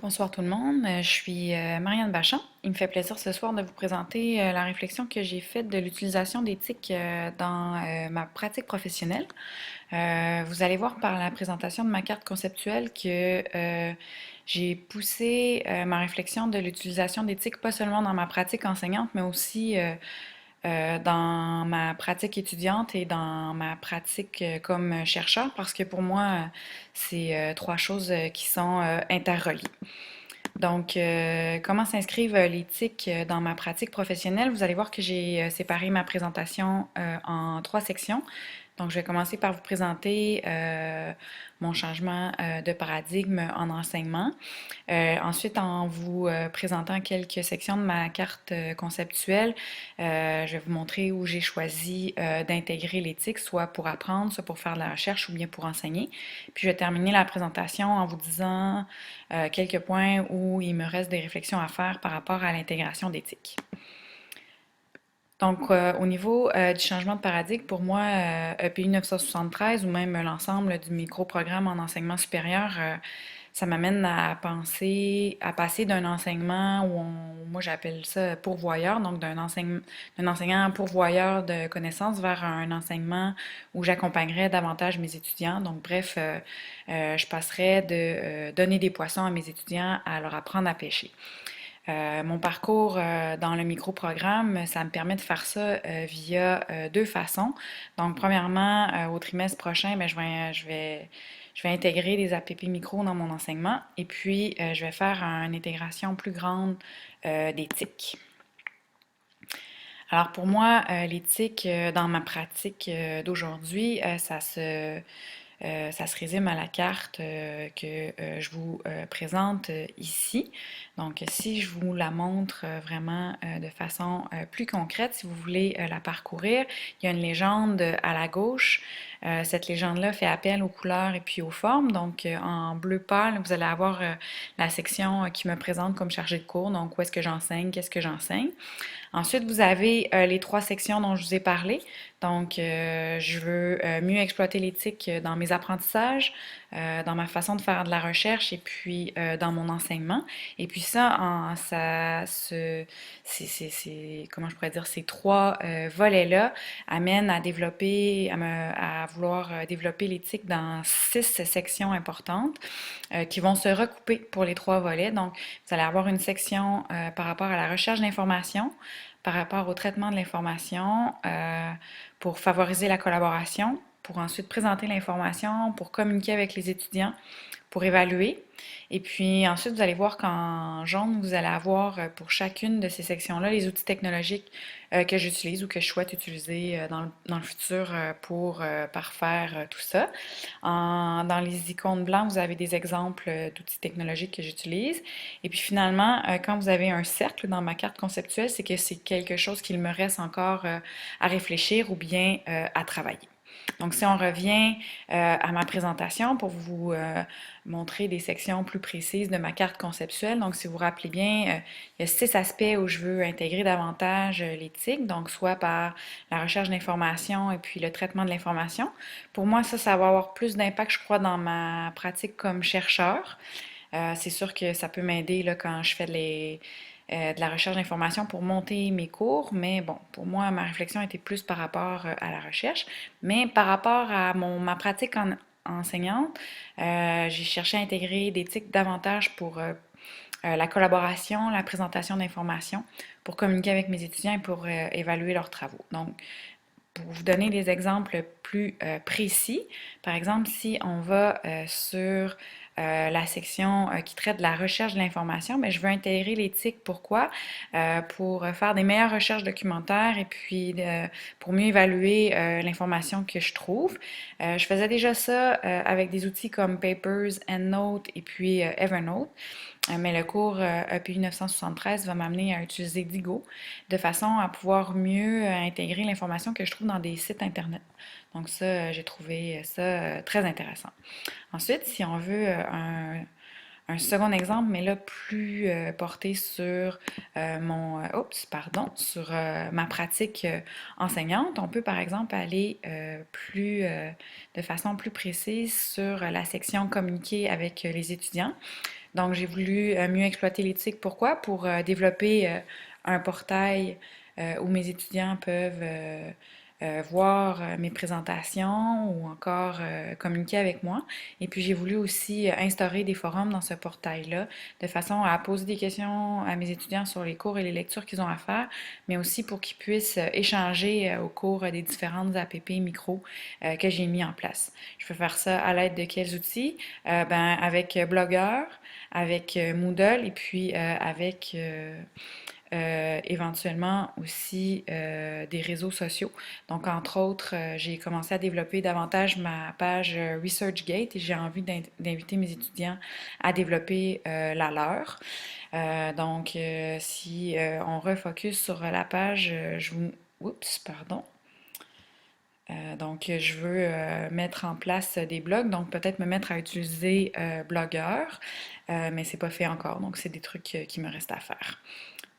Bonsoir tout le monde, je suis Marianne Bachand. Il me fait plaisir ce soir de vous présenter la réflexion que j'ai faite de l'utilisation d'éthique dans ma pratique professionnelle. Vous allez voir par la présentation de ma carte conceptuelle que j'ai poussé ma réflexion de l'utilisation d'éthique pas seulement dans ma pratique enseignante, mais aussi dans ma pratique étudiante et dans ma pratique comme chercheur, parce que pour moi, c'est trois choses qui sont interreliées. Donc, comment s'inscrivent l'éthique dans ma pratique professionnelle? Vous allez voir que j'ai séparé ma présentation en trois sections. Donc, je vais commencer par vous présenter mon changement de paradigme en enseignement. Ensuite, en vous présentant quelques sections de ma carte conceptuelle, je vais vous montrer où j'ai choisi d'intégrer l'éthique, soit pour apprendre, soit pour faire de la recherche ou bien pour enseigner. Puis, je vais terminer la présentation en vous disant quelques points où il me reste des réflexions à faire par rapport à l'intégration d'éthique. Donc, au niveau du changement de paradigme, pour moi, EPI 973 ou même l'ensemble du micro-programme en enseignement supérieur, ça m'amène à penser, à passer d'un enseignement où moi j'appelle ça pourvoyeur, donc d'un enseignant pourvoyeur de connaissances vers un enseignement où j'accompagnerais davantage mes étudiants. Donc, bref, je passerais de donner des poissons à mes étudiants à leur apprendre à pêcher. Mon parcours dans le micro-programme, ça me permet de faire ça via deux façons. Donc, premièrement, au trimestre prochain, ben, je vais intégrer des APP micro dans mon enseignement et puis je vais faire une intégration plus grande d'éthique. Alors pour moi, l'éthique dans ma pratique d'aujourd'hui, ça se résume à la carte que je vous présente ici. Donc, si je vous la montre vraiment de façon plus concrète, si vous voulez la parcourir, il y a une légende à la gauche. Cette légende-là fait appel aux couleurs et puis aux formes. Donc, en bleu pâle, vous allez avoir la section qui me présente comme chargée de cours. Donc, où est-ce que j'enseigne, qu'est-ce que j'enseigne. Ensuite, vous avez les trois sections dont je vous ai parlé. Donc, je veux mieux exploiter l'éthique dans mes apprentissages, dans ma façon de faire de la recherche et puis dans mon enseignement. Et puis ça, comment je pourrais dire, ces trois volets-là amènent à développer, à vouloir développer l'éthique dans 6 sections importantes qui vont se recouper pour les trois volets. Donc, vous allez avoir une section par rapport à la recherche d'informations, par rapport au traitement de l'information, pour favoriser la collaboration, pour ensuite présenter l'information, pour communiquer avec les étudiants, pour évaluer. Et puis ensuite, vous allez voir qu'en jaune, vous allez avoir pour chacune de ces sections-là les outils technologiques que j'utilise ou que je souhaite utiliser dans le futur pour parfaire tout ça. Dans les icônes blancs, vous avez des exemples d'outils technologiques que j'utilise. Et puis finalement, quand vous avez un cercle dans ma carte conceptuelle, c'est que c'est quelque chose qu'il me reste encore à réfléchir ou bien à travailler. Donc, si on revient à ma présentation pour vous montrer des sections plus précises de ma carte conceptuelle. Donc, si vous vous rappelez bien, il y a 6 aspects où je veux intégrer davantage l'éthique, donc soit par la recherche d'informations et puis le traitement de l'information. Pour moi, ça va avoir plus d'impact, je crois, dans ma pratique comme chercheur. C'est sûr que ça peut m'aider là, quand je fais de la recherche d'informations pour monter mes cours, mais bon, pour moi, ma réflexion était plus par rapport à la recherche. Mais par rapport à ma pratique enseignante, j'ai cherché à intégrer d'éthique davantage pour la collaboration, la présentation d'informations, pour communiquer avec mes étudiants et pour évaluer leurs travaux. Donc, pour vous donner des exemples plus précis, par exemple, si on va sur la section qui traite de la recherche de l'information, mais je veux intégrer l'éthique. Pourquoi? Pour faire des meilleures recherches documentaires et puis pour mieux évaluer l'information que je trouve. Je faisais déjà ça avec des outils comme Papers, EndNote et puis Evernote. Mais le cours EPI 973 va m'amener à utiliser Digo de façon à pouvoir mieux intégrer l'information que je trouve dans des sites Internet. Donc ça, j'ai trouvé ça très intéressant. Ensuite, si on veut un second exemple, mais là plus porté sur sur ma pratique enseignante, on peut par exemple aller de façon plus précise sur la section communiquer avec les étudiants. Donc, j'ai voulu mieux exploiter l'éthique. Pourquoi? Pour développer un portail où mes étudiants peuvent voir mes présentations ou encore communiquer avec moi. Et puis, j'ai voulu aussi instaurer des forums dans ce portail-là, de façon à poser des questions à mes étudiants sur les cours et les lectures qu'ils ont à faire, mais aussi pour qu'ils puissent échanger au cours des différentes APP micros que j'ai mis en place. Je peux faire ça à l'aide de quels outils? Avec Blogger, avec Moodle et puis avec éventuellement aussi des réseaux sociaux. Donc, entre autres, j'ai commencé à développer davantage ma page ResearchGate et j'ai envie d'inviter mes étudiants à développer la leur. Si on refocus sur la page, je vous... Oups, pardon. Je veux mettre en place des blogs, donc peut-être me mettre à utiliser Blogger, mais c'est pas fait encore, donc c'est des trucs qui me restent à faire.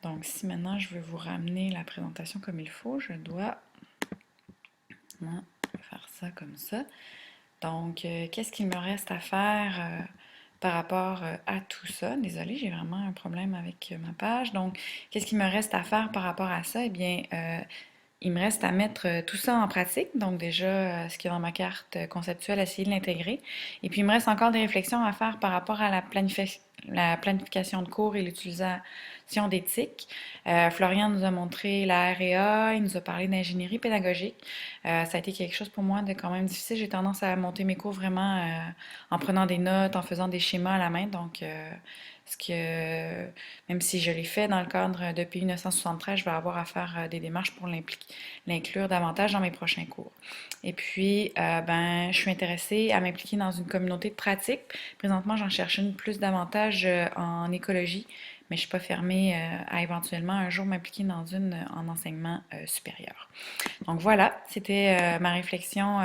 Donc, si maintenant je veux vous ramener la présentation comme il faut, je dois faire ça comme ça. Donc, qu'est-ce qu'il me reste à faire par rapport à tout ça? Désolée, j'ai vraiment un problème avec ma page. Donc, qu'est-ce qu'il me reste à faire par rapport à ça? Eh bien, il me reste à mettre tout ça en pratique. Donc, déjà, ce qui est dans ma carte conceptuelle, essayer de l'intégrer. Et puis, il me reste encore des réflexions à faire par rapport à la planification de cours et l'utilisation d'éthique. Florian nous a montré la REA, il nous a parlé d'ingénierie pédagogique. Ça a été quelque chose pour moi de quand même difficile. J'ai tendance à monter mes cours vraiment en prenant des notes, en faisant des schémas à la main. Donc, même si je l'ai fait dans le cadre de PI 973, je vais avoir à faire des démarches pour l'inclure davantage dans mes prochains cours. Et puis, je suis intéressée à m'impliquer dans une communauté de pratique. Présentement, j'en cherche une plus davantage en écologie, mais je ne suis pas fermée à éventuellement un jour m'impliquer dans une en enseignement supérieur. Donc voilà, c'était ma réflexion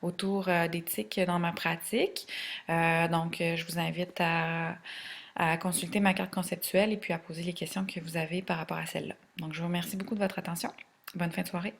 autour d'éthique dans ma pratique. Je vous invite à consulter ma carte conceptuelle et puis à poser les questions que vous avez par rapport à celle-là. Donc, je vous remercie beaucoup de votre attention. Bonne fin de soirée.